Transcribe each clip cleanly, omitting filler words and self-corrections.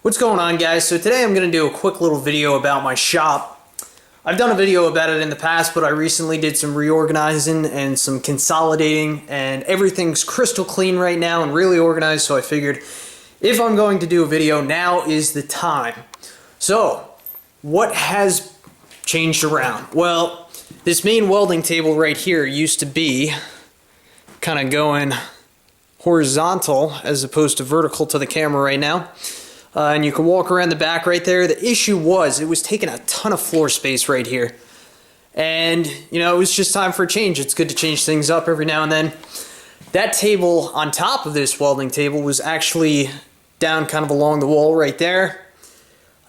What's going on, guys? So today I'm going to do a quick little video about my shop. I've done a video about it in the past, but I recently did some reorganizing and some consolidating, and everything's crystal clean right now and really organized, so I figured if I'm going to do a video, now is the time. So, what has changed around? Well, this main welding table right here used to be kind of going horizontal as opposed to vertical to the camera right now. And you can walk around the back right there. The issue was it was taking a ton of floor space right here. And, you know, it was just time for a change. It's good to change things up every now and then. That table on top of this welding table was actually down kind of along the wall right there.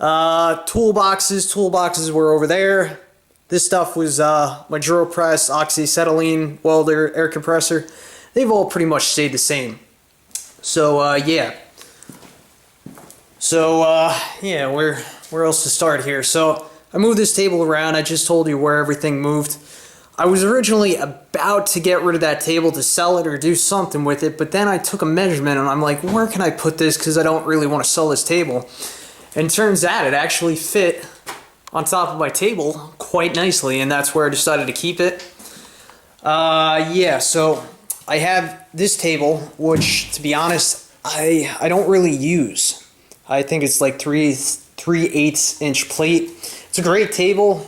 Toolboxes were over there. This stuff was my drill press, oxyacetylene welder, air compressor. They've all pretty much stayed the same. So, yeah. So, where else to start here? So, I moved this table around. I just told you where everything moved. I was originally about to get rid of that table to sell it or do something with it, but then I took a measurement and I'm like, where can I put this? Because I don't really want to sell this table. And turns out it actually fit on top of my table quite nicely, and that's where I decided to keep it. Yeah, so I have this table, which, to be honest, I don't really use. I think it's like 3/8 inch plate. It's a great table,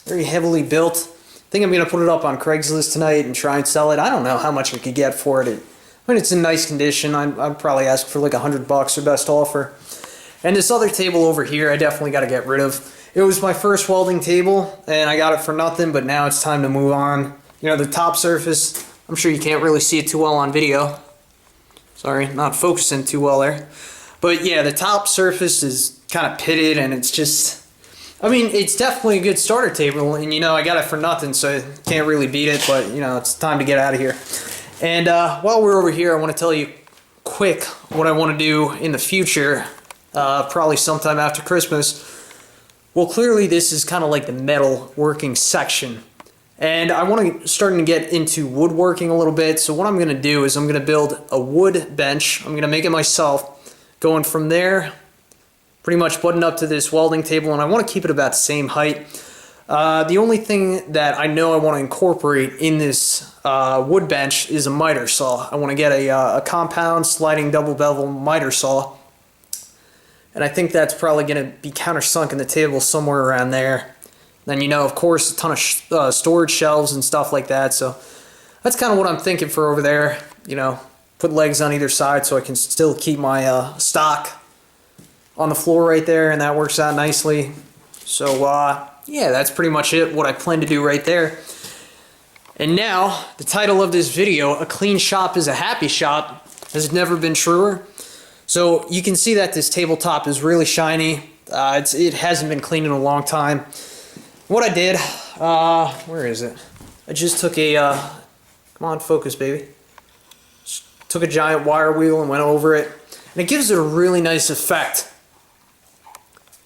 very heavily built. I think I'm going to put it up on Craigslist tonight and try and sell it. I don't know how much I could get for it. I mean, it's in nice condition. I'd probably ask for like $100 or best offer. And this other table over here, I definitely got to get rid of. It was my first welding table, and I got it for nothing, but now it's time to move on. You know, the top surface, I'm sure you can't really see it too well on video. Sorry, not focusing too well there. But yeah, the top surface is kind of pitted, and it's just, I mean, it's definitely a good starter table, and you know, I got it for nothing, so I can't really beat it, but you know, it's time to get out of here. And while we're over here, I want to tell you quick what I want to do in the future, probably sometime after Christmas. Well, clearly this is kind of like the metal working section, and I want to start to get into woodworking a little bit. So what I'm going to do is I'm going to build a wood bench. I'm going to make it myself. Going from there, pretty much button up to this welding table, and I want to keep it about the same height. The only thing that I know I want to incorporate in this wood bench is a miter saw. I want to get a compound sliding double bevel miter saw, and I think that's probably going to be countersunk in the table somewhere around there. Then, you know, of course, a ton of storage shelves and stuff like that, so that's kind of what I'm thinking for over there, you know. Put legs on either side so I can still keep my stock on the floor right there, and that works out nicely. So, yeah, that's pretty much it, what I plan to do right there. And now, the title of this video, A Clean Shop is a Happy Shop, has never been truer. So, you can see that this tabletop is really shiny. It hasn't been cleaned in a long time. What I did, where is it? I just took a, come on, focus, baby. Took a giant wire wheel and went over it, and it gives it a really nice effect.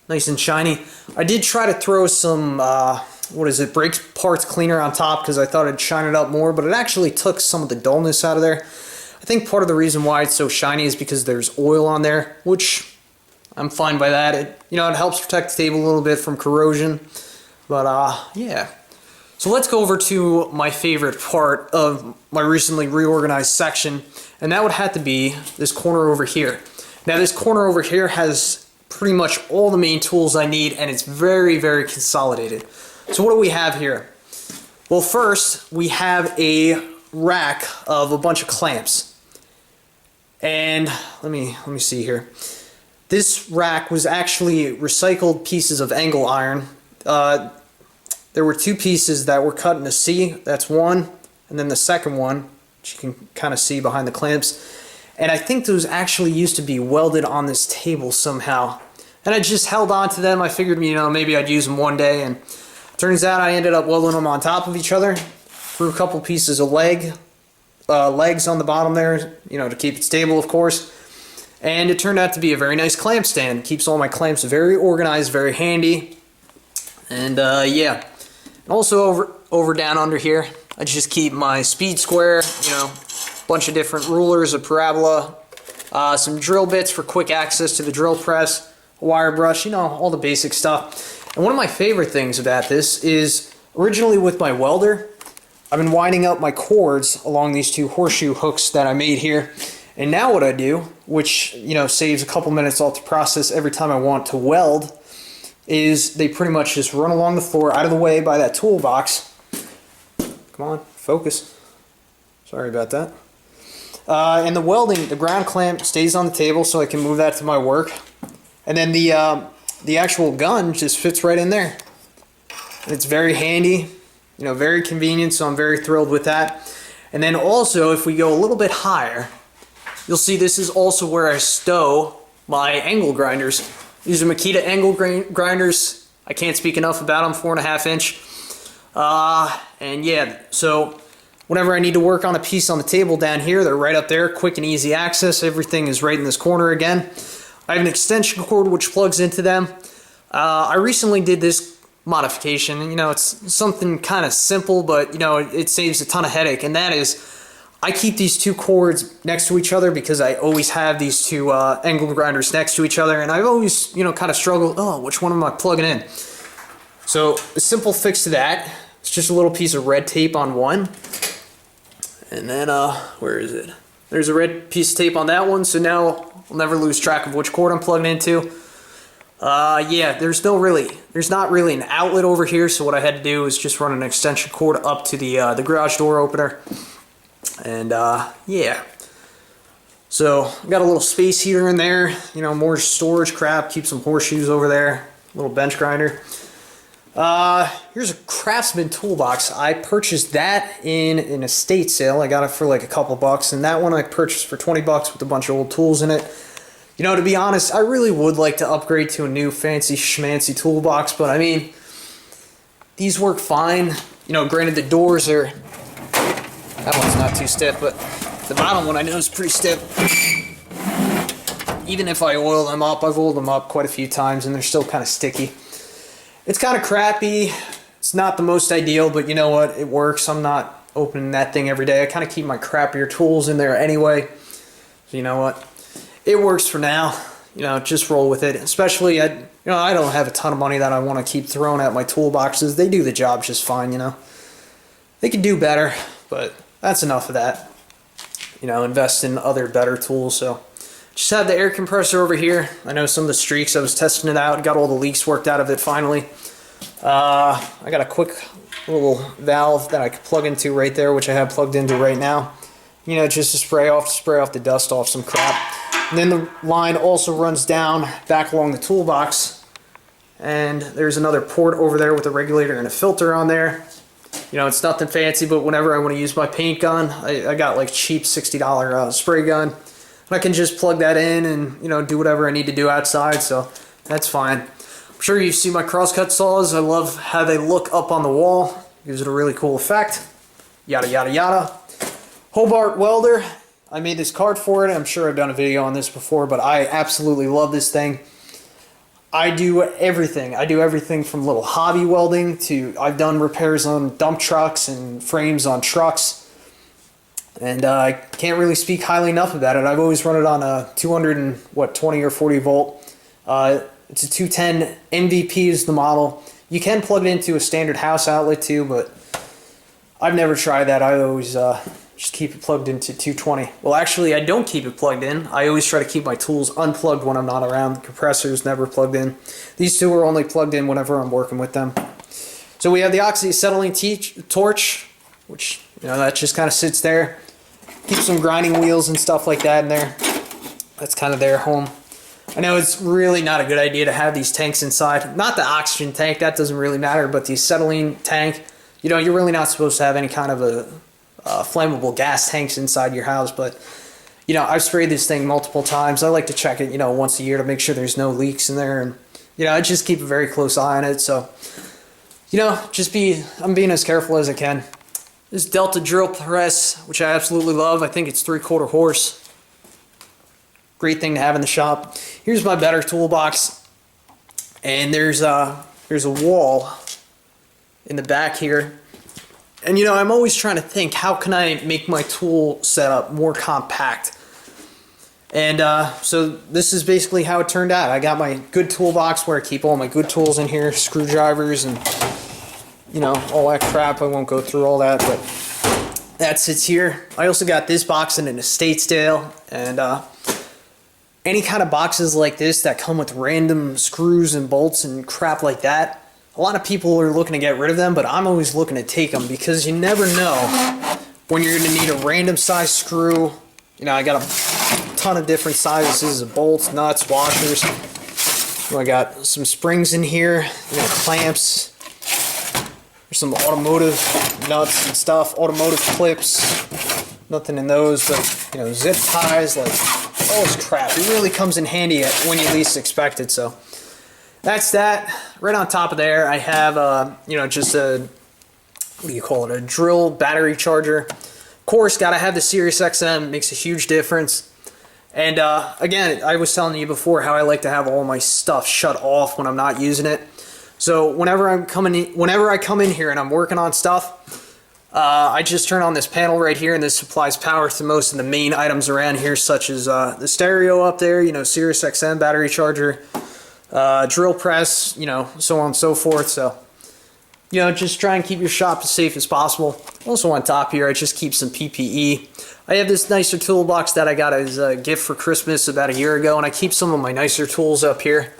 Nice and shiny. I did try to throw some, brake parts cleaner on top because I thought it'd shine it up more, but it actually took some of the dullness out of there. I think part of the reason why it's so shiny is because there's oil on there, which I'm fine by that. It helps protect the table a little bit from corrosion, but yeah. So let's go over to my favorite part of my recently reorganized section, and that would have to be this corner over here. Now this corner over here has pretty much all the main tools I need, and it's very, very consolidated. So what do we have here? Well, first we have a rack of a bunch of clamps. And let me see here. This rack was actually recycled pieces of angle iron. There were two pieces that were cut into C, that's one, and then the second one, which you can kind of see behind the clamps. And I think those actually used to be welded on this table somehow. And I just held on to them. I figured, you know, maybe I'd use them one day, and turns out I ended up welding them on top of each other. Threw a couple pieces of legs on the bottom there, you know, to keep it stable, of course. And it turned out to be a very nice clamp stand. Keeps all my clamps very organized, very handy. And yeah. Also over down under here, I just keep my speed square, you know, a bunch of different rulers, a parabola, some drill bits for quick access to the drill press, a wire brush, you know, all the basic stuff. And one of my favorite things about this is originally with my welder, I've been winding up my cords along these two horseshoe hooks that I made here. And now what I do, which, you know, saves a couple minutes off the process every time I want to weld, is they pretty much just run along the floor out of the way by that toolbox. Come on, focus. Sorry about that. And the welding, the ground clamp stays on the table so I can move that to my work. And then the actual gun just fits right in there. And it's very handy, you know, very convenient, so I'm very thrilled with that. And then also, if we go a little bit higher, you'll see this is also where I stow my angle grinders. These are Makita angle grinders. I can't speak enough about them, 4.5 inch. And yeah, so whenever I need to work on a piece on the table down here, they're right up there, quick and easy access. Everything is right in this corner again. I have an extension cord which plugs into them. I recently did this modification. You know, it's something kind of simple, but you know, it saves a ton of headache, and that is I keep these two cords next to each other because I always have these two angle grinders next to each other, and I've always, you know, kind of struggled, oh, which one am I plugging in? So a simple fix to that, it's just a little piece of red tape on one, and then where is it? There's a red piece of tape on that one, so now I'll never lose track of which cord I'm plugging into. Yeah, there's not really an outlet over here, so what I had to do is just run an extension cord up to the garage door opener. And yeah, so I've got a little space heater in there, you know, more storage crap, keep some horseshoes over there, little bench grinder. Here's a Craftsman toolbox. I purchased that in an estate sale. I got it for like a couple bucks, and that one I purchased for 20 bucks with a bunch of old tools in it. You know, to be honest, I really would like to upgrade to a new fancy schmancy toolbox, but I mean, these work fine. You know, granted the doors are, that one's not too stiff, but the bottom one I know is pretty stiff. Even if I oil them up, I've oiled them up quite a few times and they're still kind of sticky. It's kind of crappy. It's not the most ideal, but you know what? It works. I'm not opening that thing every day. I kind of keep my crappier tools in there anyway. So you know what? It works for now. You know, just roll with it. Especially, I don't have a ton of money that I want to keep throwing at my toolboxes. They do the job just fine, you know. They could do better, but that's enough of that. You know, invest in other better tools. So just have the air compressor over here. I know some of the streaks, I was testing it out, got all the leaks worked out of it finally. I got a quick little valve that I could plug into right there, which I have plugged into right now. You know, just to spray off the dust off some crap. And then the line also runs down back along the toolbox. And there's another port over there with a regulator and a filter on there. You know, it's nothing fancy, but whenever I want to use my paint gun, I got like cheap $60 spray gun. And I can just plug that in and, you know, do whatever I need to do outside, so that's fine. I'm sure you see my crosscut saws. I love how they look up on the wall. Gives it a really cool effect. Yada, yada, yada. Hobart welder. I made this card for it. I'm sure I've done a video on this before, but I absolutely love this thing. I do everything. I do everything from little hobby welding to I've done repairs on dump trucks and frames on trucks. And I can't really speak highly enough about it. I've always run it on a 220 or 40 volt. It's a 210 MVP is the model. You can plug it into a standard house outlet too, but I've never tried that. I always just keep it plugged into 220. Well, actually, I don't keep it plugged in. I always try to keep my tools unplugged when I'm not around. The compressor's never plugged in. These two are only plugged in whenever I'm working with them. So we have the oxyacetylene torch, which, you know, that just kind of sits there. Keep some grinding wheels and stuff like that in there. That's kind of their home. I know it's really not a good idea to have these tanks inside. Not the oxygen tank, that doesn't really matter, but the acetylene tank, you know, you're really not supposed to have any kind of a flammable gas tanks inside your house, but you know, I've sprayed this thing multiple times. I like to check it, you know, once a year to make sure there's no leaks in there, and you know, I just keep a very close eye on it. So, you know, I'm being as careful as I can. This Delta drill press, which I absolutely love. I think it's 3/4 horse. Great thing to have in the shop. Here's my better toolbox, and there's a wall in the back here. And you know, I'm always trying to think, how can I make my tool setup more compact? And so this is basically how it turned out. I got my good toolbox where I keep all my good tools in here, screwdrivers and, you know, all that crap. I won't go through all that, but that sits here. I also got this box in an estate sale, and any kind of boxes like this that come with random screws and bolts and crap like that, a lot of people are looking to get rid of them, but I'm always looking to take them because you never know when you're going to need a random size screw. You know, I got a ton of different sizes of bolts, nuts, washers. I got some springs in here, you know, clamps. There's some automotive nuts and stuff, automotive clips. Nothing in those, but, you know, zip ties, like all this crap. It really comes in handy when you least expect it. So that's that. Right on top of there, I have, you know, just a, what do you call it, a drill battery charger. Of course, got to have the Sirius XM. Makes a huge difference. And again, I was telling you before how I like to have all my stuff shut off when I'm not using it. So whenever I come in here and I'm working on stuff, I just turn on this panel right here, and this supplies power to most of the main items around here, such as the stereo up there, you know, Sirius XM battery charger, drill press, you know, so on and so forth. So, you know, just try and keep your shop as safe as possible. Also on top here, I just keep some PPE. I have this nicer toolbox that I got as a gift for Christmas about a year ago, and I keep some of my nicer tools up here.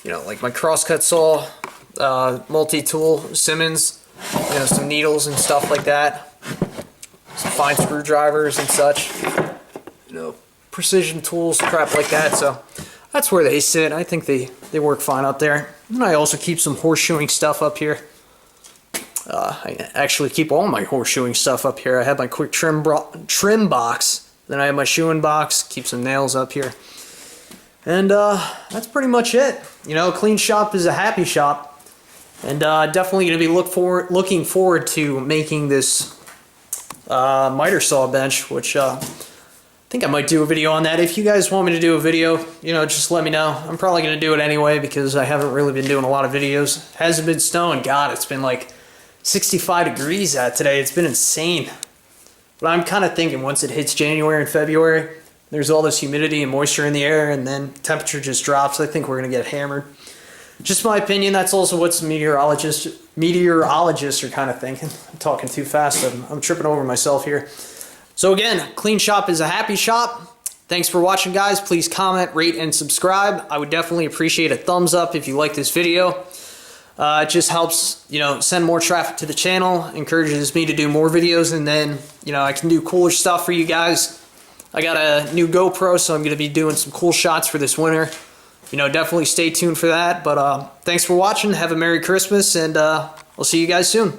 You know, like my crosscut saw, multi-tool, Simmons, you know, some needles and stuff like that. Some fine screwdrivers and such. You know, precision tools, crap like that. So that's where they sit. I think they work fine up there. And I also keep some horseshoeing stuff up here. I actually keep all my horseshoeing stuff up here. I have my quick trim box. Then I have my shoeing box. Keep some nails up here. And that's pretty much it. You know, a clean shop is a happy shop. And definitely going to be looking forward to making this miter saw bench, which I think I might do a video on that. If you guys want me to do a video, you know, just let me know. I'm probably going to do it anyway because I haven't really been doing a lot of videos. Hasn't been snowing. God, it's been like 65 degrees out today. It's been insane. But I'm kind of thinking once it hits January and February, there's all this humidity and moisture in the air, and then temperature just drops. I think we're going to get hammered. Just my opinion. That's also what some meteorologists are kind of thinking. I'm talking too fast. I'm tripping over myself here. So again, clean shop is a happy shop. Thanks for watching, guys. Please comment, rate, and subscribe. I would definitely appreciate a thumbs up if you like this video. It just helps, you know, send more traffic to the channel, encourages me to do more videos, and then, you know, I can do cooler stuff for you guys. I got a new GoPro, so I'm going to be doing some cool shots for this winter. You know, definitely stay tuned for that. But thanks for watching. Have a Merry Christmas, and I'll see you guys soon.